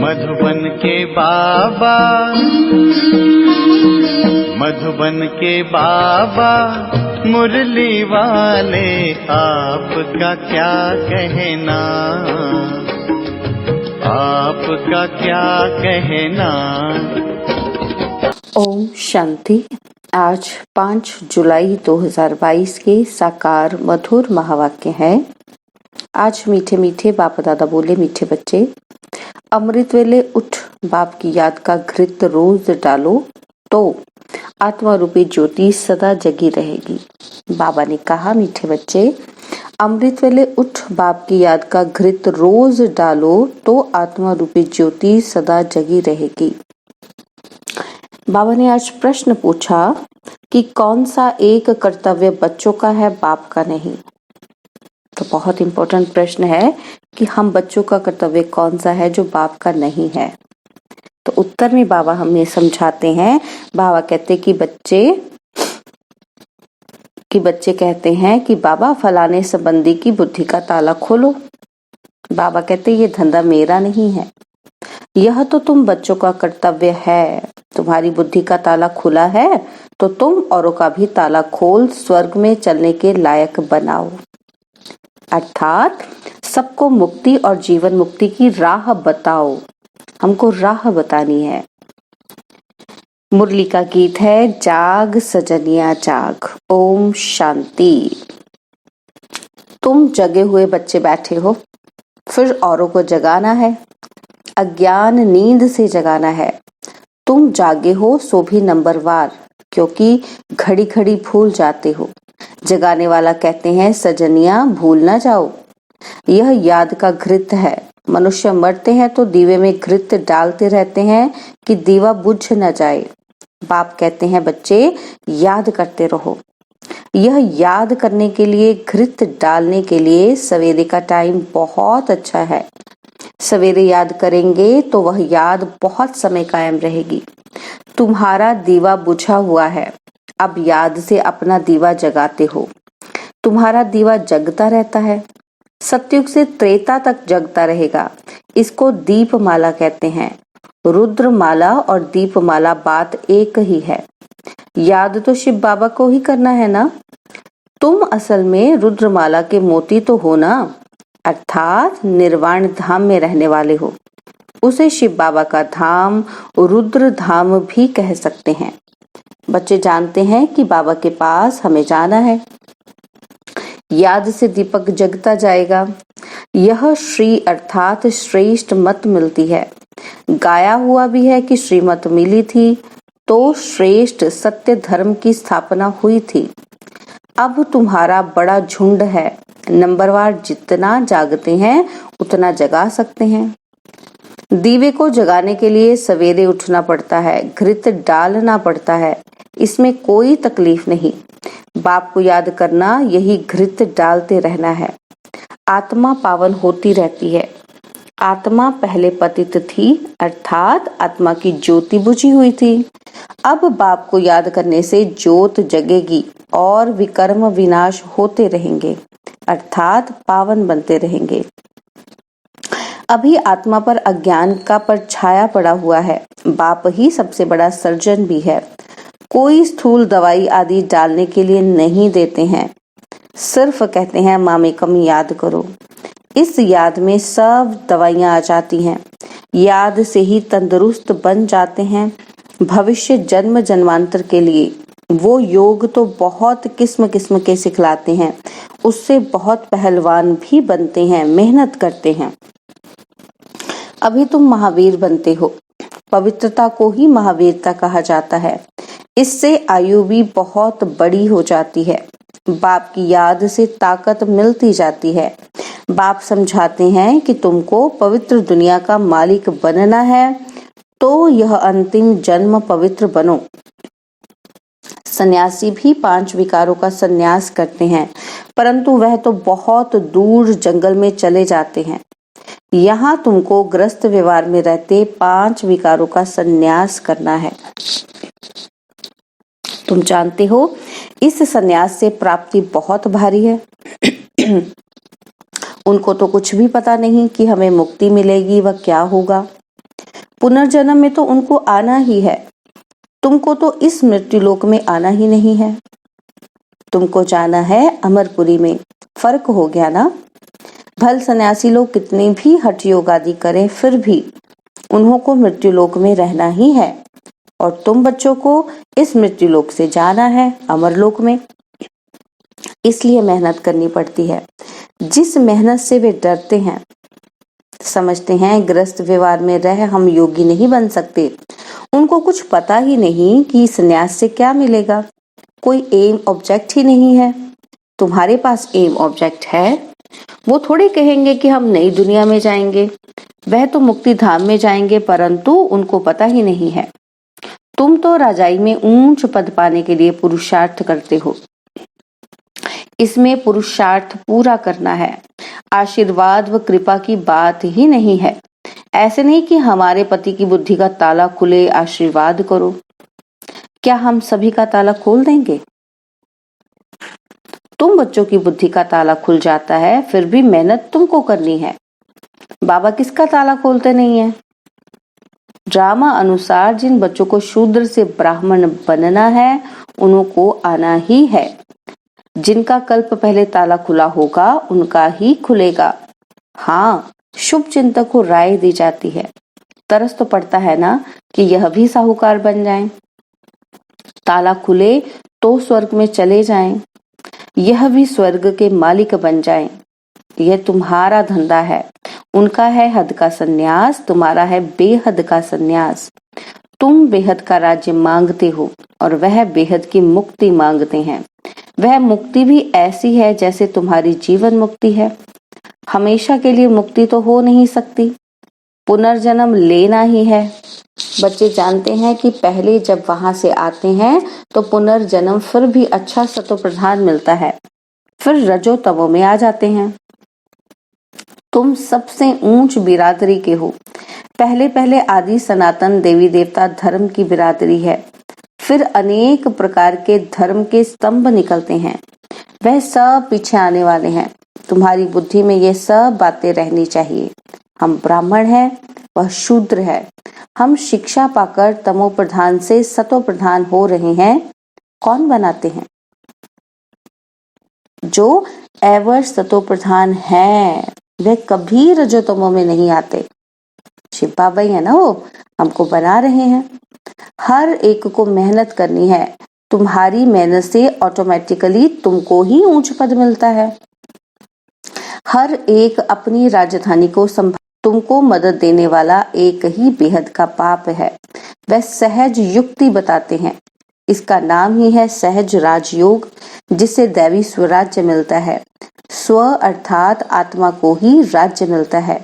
मधुबन के बाबा, मधुबन के बाबा मुरली वाले, आपका क्या कहना, आपका क्या कहना। ओम शांति। आज 5 जुलाई 2022 के साकार मधुर महावाक्य है। आज मीठे मीठे बाप दादा बोले, मीठे बच्चे, अमृत वेले उठ, बाप की याद का घृत रोज डालो तो आत्मा रूपी ज्योति सदा जगी रहेगी। बाबा ने कहा, मीठे बच्चे, अमृत वेले उठ, बाप की याद का घृत रोज डालो तो आत्मा रूपी ज्योति सदा जगी रहेगी। बाबा ने आज प्रश्न पूछा कि कौन सा एक कर्तव्य बच्चों का है, बाप का नहीं। तो बहुत इंपॉर्टेंट प्रश्न है कि हम बच्चों का कर्तव्य कौन सा है जो बाप का नहीं है। तो उत्तर में बाबा हमें समझाते हैं। बाबा कहते कि बच्चे कहते हैं कि बाबा फलाने संबंधी की बुद्धि का ताला खोलो। बाबा कहते ये धंधा मेरा नहीं है, यह तो तुम बच्चों का कर्तव्य है। तुम्हारी बुद्धि का ताला खुला है तो तुम औरों का भी ताला खोल स्वर्ग में चलने के लायक बनाओ। अर्थात सबको मुक्ति और जीवन मुक्ति की राह बताओ। हमको राह बतानी है। मुरली का गीत है, जाग सजनिया जाग। ओम शांति। तुम जगे हुए बच्चे बैठे हो, फिर औरों को जगाना है। अज्ञान नींद से जगाना है। तुम जागे हो सो भी नंबरवार, क्योंकि घड़ी घड़ी भूल जाते हो। जगाने वाला कहते हैं, सजनिया भूल ना जाओ, यह याद का घृत है। मनुष्य मरते हैं तो दीवे में घृत डालते रहते हैं कि दीवा बुझ न जाए। बाप कहते हैं, बच्चे याद करते रहो। यह याद करने के लिए, घृत डालने के लिए सवेरे का टाइम बहुत अच्छा है। सवेरे याद करेंगे तो वह याद बहुत समय कायम रहेगी। तुम्हारा दीवा बुझा हुआ है, अब याद से अपना दीवा जगाते हो। तुम्हारा दीवा जगता रहता है, सतयुग से त्रेता तक जगता रहेगा। इसको दीपमाला कहते हैं। रुद्रमाला और दीपमाला बात एक ही है। याद तो शिव बाबा को ही करना है ना। तुम असल में रुद्रमाला के मोती तो हो ना, अर्थात निर्वाण धाम में रहने वाले हो। उसे शिव बाबा का धाम, रुद्र धाम भी कह सकते हैं। बच्चे जानते हैं कि बाबा के पास हमें जाना है। याद से दीपक जगता जाएगा। यह श्री अर्थात श्रेष्ठ मत मिलती है। गाया हुआ भी है कि श्रीमत मिली थी तो श्रेष्ठ सत्य धर्म की स्थापना हुई थी। अब तुम्हारा बड़ा झुंड है, नंबरवार जितना जागते हैं उतना जगा सकते हैं। दीवे को जगाने के लिए सवेरे उठना पड़ता है, घृत डालना पड़ता है, इसमें कोई तकलीफ नहीं। बाप को याद करना, यही घृत डालते रहना है। आत्मा पावन होती रहती है। आत्मा पहले पतित थी, अर्थात आत्मा की ज्योति बुझी हुई थी। अब बाप को याद करने से ज्योत जगेगी और विकर्म विनाश होते रहेंगे, अर्थात पावन बनते रहेंगे। अभी आत्मा पर अज्ञान का परछाया पड़ा हुआ है। बाप ही सबसे बड़ा सर्जन भी है। कोई स्थूल दवाई आदि डालने के लिए नहीं देते हैं, सिर्फ कहते हैं मामे कम याद करो। इस याद में सब दवाइयां आ जाती हैं। याद से ही तंदुरुस्त बन जाते हैं। भविष्य जन्म जन्मांतर के लिए वो योग तो बहुत किस्म किस्म के सिखलाते हैं। उससे बहुत पहलवान भी बनते हैं, मेहनत करते हैं। अभी तुम महावीर बनते हो। पवित्रता को ही महावीरता कहा जाता है। इससे आयु भी बहुत बड़ी हो जाती है। बाप की याद से ताकत मिलती जाती है। बाप समझाते हैं कि तुमको पवित्र दुनिया का मालिक बनना है तो यह अंतिम जन्म पवित्र बनो। सन्यासी भी 5 विकारों का सन्यास करते हैं, परंतु वह तो बहुत दूर जंगल में चले जाते हैं। यहाँ तुमको ग्रस्त व्यवहार में रहते 5 विकारों का सन्यास करना है। तुम जानते हो इस सन्यास से प्राप्ति बहुत भारी है। उनको तो कुछ भी पता नहीं कि हमें मुक्ति मिलेगी व क्या होगा। पुनर्जन्म में तो उनको आना ही है, तुमको तो इस मृत्युलोक में आना ही नहीं है, तुमको जाना है अमरपुरी में। फर्क हो गया ना। भल सन्यासी लोग कितने भी हठ योग आदि करें, फिर भी उन्हों को मृत्युलोक में रहना ही है, और तुम बच्चों को इस मृत्युलोक से जाना है अमरलोक में। इसलिए मेहनत करनी पड़ती है। जिस मेहनत से वे डरते हैं, समझते हैं गृहस्थ व्यवहार में रह हम योगी नहीं बन सकते, उनको कुछ पता ही नहीं कि संन्यास से क्या मिलेगा। कोई एम ऑब्जेक्ट ही नहीं है। तुम्हारे पास एम ऑब्जेक्ट है। वो थोड़े कहेंगे कि हम नई दुनिया में जाएंगे, वह तो मुक्ति धाम में जाएंगे, परंतु उनको पता ही नहीं है। तुम तो राजाई में ऊंच पद पाने के लिए पुरुषार्थ करते हो। इसमें पुरुषार्थ पूरा करना है, आशीर्वाद व कृपा की बात ही नहीं है। ऐसे नहीं कि हमारे पति की बुद्धि का ताला खुले, आशीर्वाद करो। क्या हम सभी का ताला खोल देंगे? तुम बच्चों की बुद्धि का ताला खुल जाता है, फिर भी मेहनत तुमको करनी है। बाबा किसका ताला खोलते नहीं है? ड्रामा अनुसार जिन बच्चों को शूद्र से ब्राह्मण बनना है, उनको आना ही है। जिनका कल्प पहले ताला खुला होगा, उनका ही खुलेगा। हाँ, शुभ चिंतक को राय दी जाती है। तरस तो पड़ता है ना कि यह भी साहूकार बन जाएं। ताला खुले तो स्वर्ग में चले जाएं, यह भी स्वर्ग के मालिक बन जाएं। यह तुम्हारा धंधा है। उनका है हद का सन्यास, तुम्हारा है बेहद का सन्यास। तुम बेहद का राज्य मांगते हो और वह बेहद की मुक्ति मांगते हैं। वह मुक्ति भी ऐसी है जैसे तुम्हारी जीवन मुक्ति है। हमेशा के लिए मुक्ति तो हो नहीं सकती, पुनर्जन्म लेना ही है। बच्चे जानते हैं कि पहले जब वहां से आते हैं तो पुनर्जन्म फिर भी अच्छा सतो प्रधान मिलता है, फिर रजो तमो में आ जाते हैं। तुम सबसे ऊंच बिरादरी के हो। पहले पहले आदि सनातन देवी देवता धर्म की बिरादरी है, फिर अनेक प्रकार के धर्म के स्तंभ निकलते हैं, वह सब पीछे आने वाले हैं। तुम्हारी बुद्धि में ये सब बातें रहनी चाहिए। हम ब्राह्मण हैं, वह शूद्र है। हम शिक्षा पाकर तमो प्रधान से सतो प्रधान हो रहे हैं। कौन बनाते हैं? जो एवर सतो प्रधान है, वे कभी रजोतमो में नहीं आते। शिव बाबा ही है ना, वो हमको बना रहे हैं। हर एक को मेहनत करनी है। तुम्हारी मेहनत से ऑटोमेटिकली तुमको ही ऊंच पद मिलता है। हर एक अपनी राजधानी को तुमको मदद देने वाला एक ही बेहद का पाप है। वह सहज युक्ति बताते हैं। इसका नाम ही है सहज राजयोग, जिससे दैवी स्वराज्य मिलता है। स्व अर्थात आत्मा को ही राज्य मिलता है।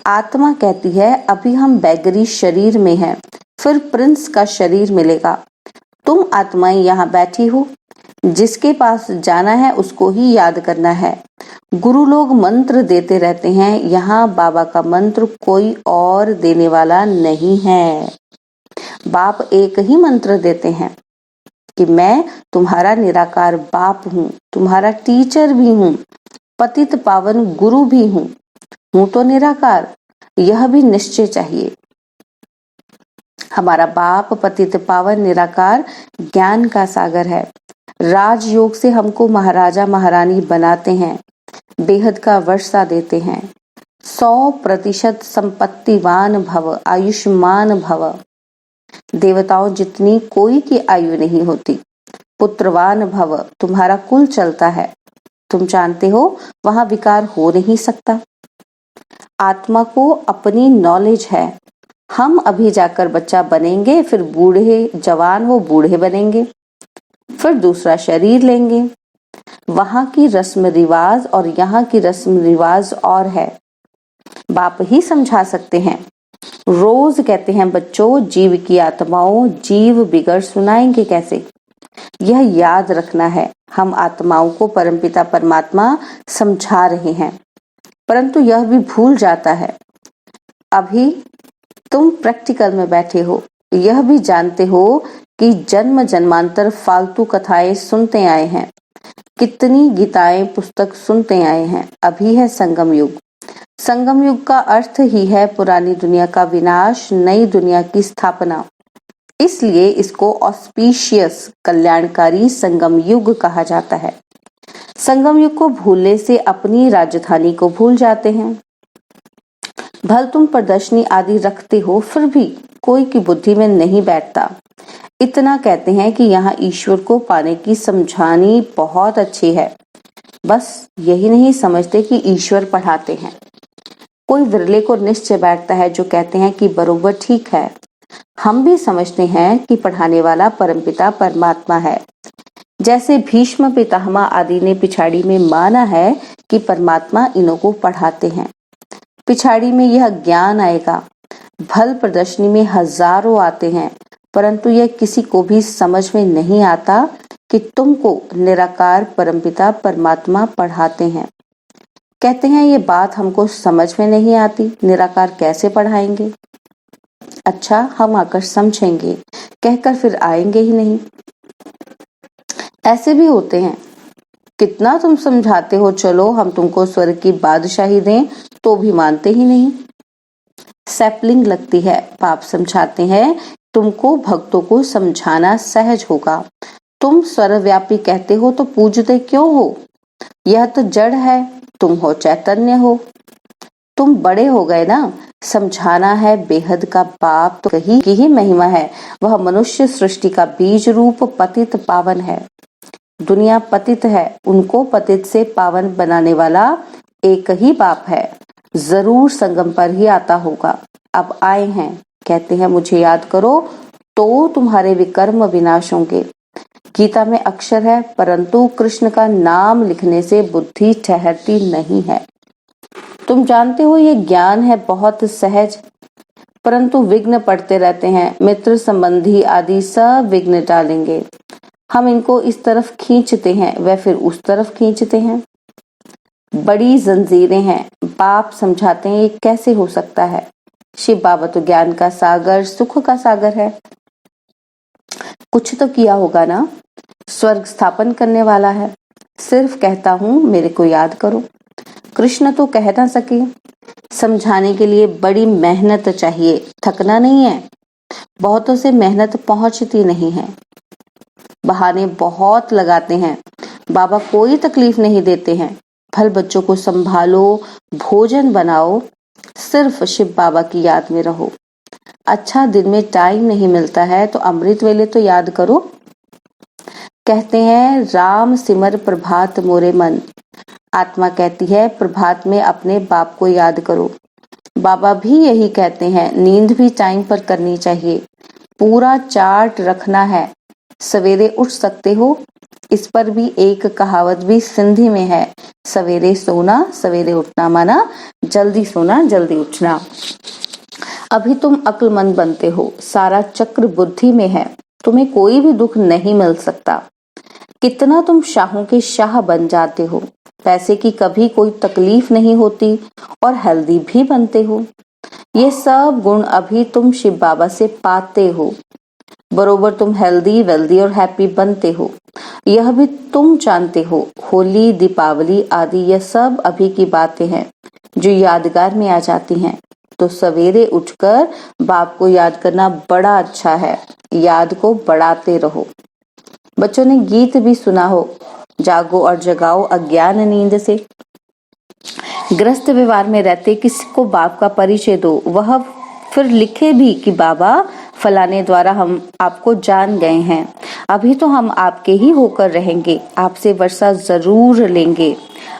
आत्मा कहती है अभी हम बैगरी शरीर में हैं, फिर प्रिंस का शरीर मिलेगा। तुम आत्माएं यहाँ बैठी हो, जिसके पास जाना है उसको ही याद करना है। गुरु लोग मंत्र देते रहते हैं, यहाँ बाबा का मंत्र कोई और देने वाला नहीं है। बाप एक ही मंत्र देते हैं कि मैं तुम्हारा निराकार बाप हूँ, तुम्हारा टीचर भी हूँ, पतित पावन गुरु भी हूँ तो निराकार। यह भी निश्चय चाहिए। हमारा बाप पतित पावन निराकार ज्ञान का सागर है। राजयोग से हमको महाराजा महारानी बनाते हैं, बेहद का वर्षा देते हैं। 100% संपत्तिवान भव, आयुष्मान भव। देवताओं जितनी कोई की आयु नहीं होती। पुत्रवान भव, तुम्हारा कुल चलता है। तुम जानते हो वहां विकार हो नहीं सकता। आत्मा को अपनी नॉलेज है। हम अभी जाकर बच्चा बनेंगे, फिर बूढ़े जवान वो बूढ़े बनेंगे, फिर दूसरा शरीर लेंगे। वहां की रस्म रिवाज और यहाँ की रस्म रिवाज और है। बाप ही समझा सकते हैं। रोज कहते हैं बच्चों, जीव की आत्माओं, जीव बिगड़ सुनाएंगे कैसे। यह याद रखना है। हम आत्माओं को परमपिता परमात्मा समझा रहे हैं, परंतु यह भी भूल जाता है। अभी तुम प्रैक्टिकल में बैठे हो, यह भी जानते हो कि जन्म जन्मांतर फालतू कथाएं सुनते आए हैं, कितनी गीताएं पुस्तक सुनते आए हैं। अभी है संगम युग, संगम युग का अर्थ ही है पुरानी दुनिया का विनाश, नई दुनिया की स्थापना। इसलिए इसको ऑस्पिशियस, कल्याणकारी संगम युग कहा जाता है। संगम युग को भूलने से अपनी राजधानी को भूल जाते हैं। भल तुम प्रदर्शनी आदि रखते हो, फिर भी कोई की बुद्धि में नहीं बैठता। इतना कहते हैं कि यहाँ ईश्वर को पाने की समझानी बहुत अच्छी है, बस यही नहीं समझते कि ईश्वर पढ़ाते हैं। कोई विरले को निश्चय बैठता है जो कहते हैं कि बरोबर ठीक है। हम भी समझते हैं कि पढ़ाने वाला परमपिता परमात्मा है। जैसे भीष्म पितामह आदि ने पिछाड़ी में माना है कि परमात्मा इन्हों को पढ़ाते हैं। पिछाड़ी में यह ज्ञान आएगा। भल प्रदर्शनी में हजारों आते हैं, परंतु यह किसी को भी समझ में नहीं आता कि तुमको निराकार परमपिता परमात्मा पढ़ाते हैं। कहते हैं ये बात हमको समझ में नहीं आती, निराकार कैसे पढ़ाएंगे? अच्छा, हम आकर समझेंगे कहकर फिर आएंगे ही नहीं। ऐसे भी होते हैं, कितना तुम समझाते हो, चलो हम तुमको स्वर्ग की बादशाही दें, तो भी मानते ही नहीं। सैपलिंग लगती है, पाप समझाते हैं तुमको भक्तों को समझाना सहज होगा। तुम सर्वव्यापी कहते हो तो पूजते क्यों हो? यह तो जड़ है, तुम हो चैतन्य हो। तुम बड़े हो गए ना, समझाना है बेहद का बाप तो कहीं की ही महिमा है। वह मनुष्य सृष्टि का बीज रूप पतित पावन है। दुनिया पतित है, उनको पतित से पावन बनाने वाला एक ही बाप है। जरूर संगम पर ही आता होगा। अब आए हैं, कहते हैं मुझे याद करो तो तुम्हारे विकर्म विनाश होंगे। गीता में अक्षर है, परंतु कृष्ण का नाम लिखने से बुद्धि ठहरती नहीं है। तुम जानते हो ये ज्ञान है बहुत सहज, परंतु विघ्न पड़ते रहते हैं। मित्र संबंधी आदि सब विघ्न डालेंगे। हम इनको इस तरफ खींचते हैं, वह फिर उस तरफ खींचते हैं। बड़ी जंजीरें हैं। बाप समझाते हैं ये कैसे हो सकता है? शिव बाबा तो ज्ञान का सागर, सुख का सागर है। कुछ तो किया होगा ना, स्वर्ग स्थापन करने वाला है। सिर्फ कहता हूँ मेरे को याद करो। कृष्ण तो कह ना सके, समझाने के लिए बड़ी मेहनत चाहिए, थकना नहीं है। बहुतों से मेहनत पहुंचती नहीं है, बहाने बहुत लगाते हैं। बाबा कोई तकलीफ नहीं देते हैं। फल बच्चों को संभालो, भोजन बनाओ, सिर्फ शिव बाबा की याद में रहो। अच्छा, दिन में टाइम नहीं मिलता है तो अमृत वेले तो याद करो। कहते हैं राम सिमर प्रभात मोरे मन। आत्मा कहती है प्रभात में अपने बाप को याद करो। बाबा भी यही कहते हैं, नींद भी टाइम पर करनी चाहिए। पूरा चार्ट रखना है। सवेरे उठ सकते हो, इस पर भी एक कहावत भी सिंधी में है, सवेरे सोना सवेरे उठना, माना जल्दी सोना जल्दी उठना। अभी तुम अक्लमंद बनते हो, सारा चक्र बुद्धि में है, तुम्हें कोई भी दुख नहीं मिल सकता। कितना तुम शाहों के शाह बन जाते हो, पैसे की कभी कोई तकलीफ नहीं होती और हेल्दी भी बनते हो। ये सब गुण अभी तुम शिव बाबा से पाते हो। बरोबर तुम हेल्दी, वेल्दी और हैप्पी बनते हो, यह भी तुम जानते हो। होली, दीपावली आदि यह सब अभी की बातें हैं जो यादगार में आ जाती हैं। तो सवेरे उठकर बाप को याद करना बड़ा अच्छा है। याद को बढ़ाते रहो। बच्चों ने गीत भी सुना हो, जागो और जगाओ अज्ञान नींद से। ग्रस्त व्यवहार में रहते किसी को बाप का परिचय दो, वह फिर लिखे भी कि बाबा फलाने द्वारा हम आपको जान गए हैं, अभी तो हम आपके ही होकर रहेंगे, आपसे वर्षा जरूर लेंगे,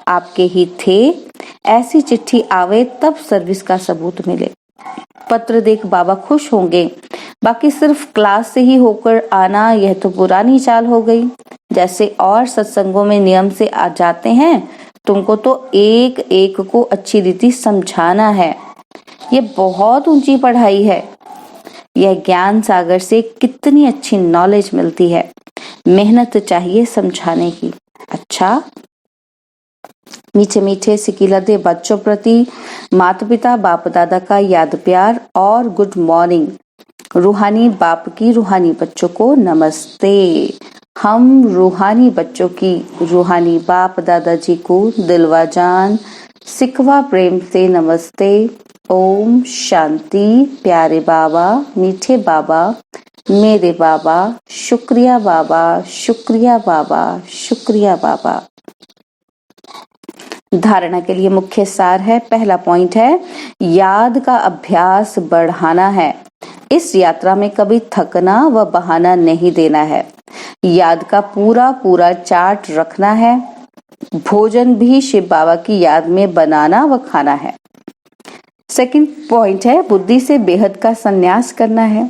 आपके ही थे। ऐसी चिट्ठी आवे तब सर्विस का सबूत मिले। पत्र देख बाबा खुश होंगे। बाकी सिर्फ क्लास से ही होकर आना, यह तो पुरानी चाल हो गई। जैसे और सत्संगों में नियम से आ जाते हैं, तुमको तो एक एक को अच्छी रीति समझाना है। ये बहुत ऊंची पढ़ाई है। यह ज्ञान सागर से कितनी अच्छी नॉलेज मिलती है। मेहनत चाहिए समझाने की। अच्छा, मीठे मीठे सिकिलते बच्चों प्रति माता पिता बाप दादा का याद प्यार और गुड मॉर्निंग। रूहानी बाप की रूहानी बच्चों को नमस्ते। हम रूहानी बच्चों की रूहानी बाप दादाजी को दिलवा जान सिखवा प्रेम से नमस्ते। ओम शांति। प्यारे बाबा, मीठे बाबा, मेरे बाबा, शुक्रिया बाबा, शुक्रिया बाबा, शुक्रिया बाबा। धारणा के लिए मुख्य सार है। पहला पॉइंट है, याद का अभ्यास बढ़ाना है। इस यात्रा में कभी थकना व बहाना नहीं देना है। याद का पूरा पूरा चार्ट रखना है। भोजन भी शिव बाबा की याद में बनाना व खाना है। सेकंड पॉइंट है, बुद्धि से बेहद का संन्यास करना है।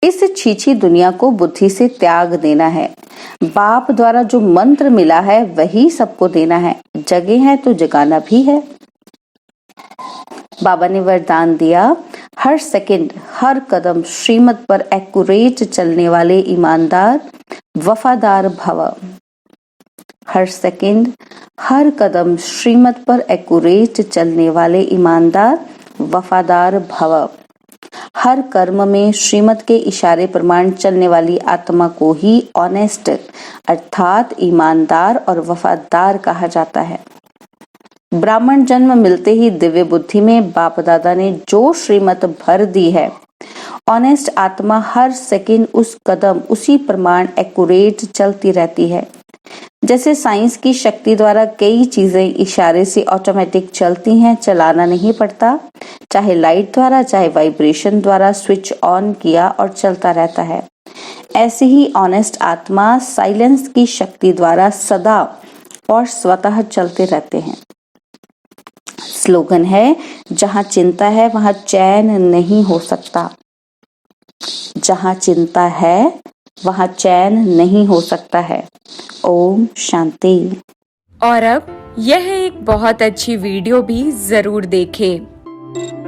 इस छीछी दुनिया को बुद्धि से त्याग देना है। बाप द्वारा जो मंत्र मिला है वही सबको देना है। जगे हैं तो जगाना भी है। बाबा ने वरदान दिया, हर सेकंड हर कदम श्रीमत पर एक्यूरेट चलने वाले ईमानदार वफादार भव। हर सेकंड हर कदम श्रीमत पर एक्यूरेट चलने वाले ईमानदार वफादार भव। हर कर्म में श्रीमत के इशारे प्रमाण चलने वाली आत्मा को ही ऑनेस्ट अर्थात ईमानदार और वफादार कहा जाता है। ब्राह्मण जन्म मिलते ही दिव्य बुद्धि में बाप दादा ने जो श्रीमत भर दी है, ऑनेस्ट आत्मा हर सेकंड उस कदम उसी प्रमाण एक्यूरेट चलती रहती है। जैसे साइंस की शक्ति द्वारा कई चीजें इशारे से ऑटोमेटिक चलती हैं, चलाना नहीं पड़ता, चाहे लाइट द्वारा चाहे वाइब्रेशन द्वारा स्विच ऑन किया और चलता रहता है। ऐसे ही ऑनेस्ट आत्मा साइलेंस की शक्ति द्वारा सदा और स्वतः चलते रहते हैं। स्लोगन है, जहां चिंता है वहां चैन नहीं हो सकता। जहां चिंता है वहां चैन नहीं हो सकता है। ओम शांति। और अब यह एक बहुत अच्छी वीडियो भी जरूर देखें।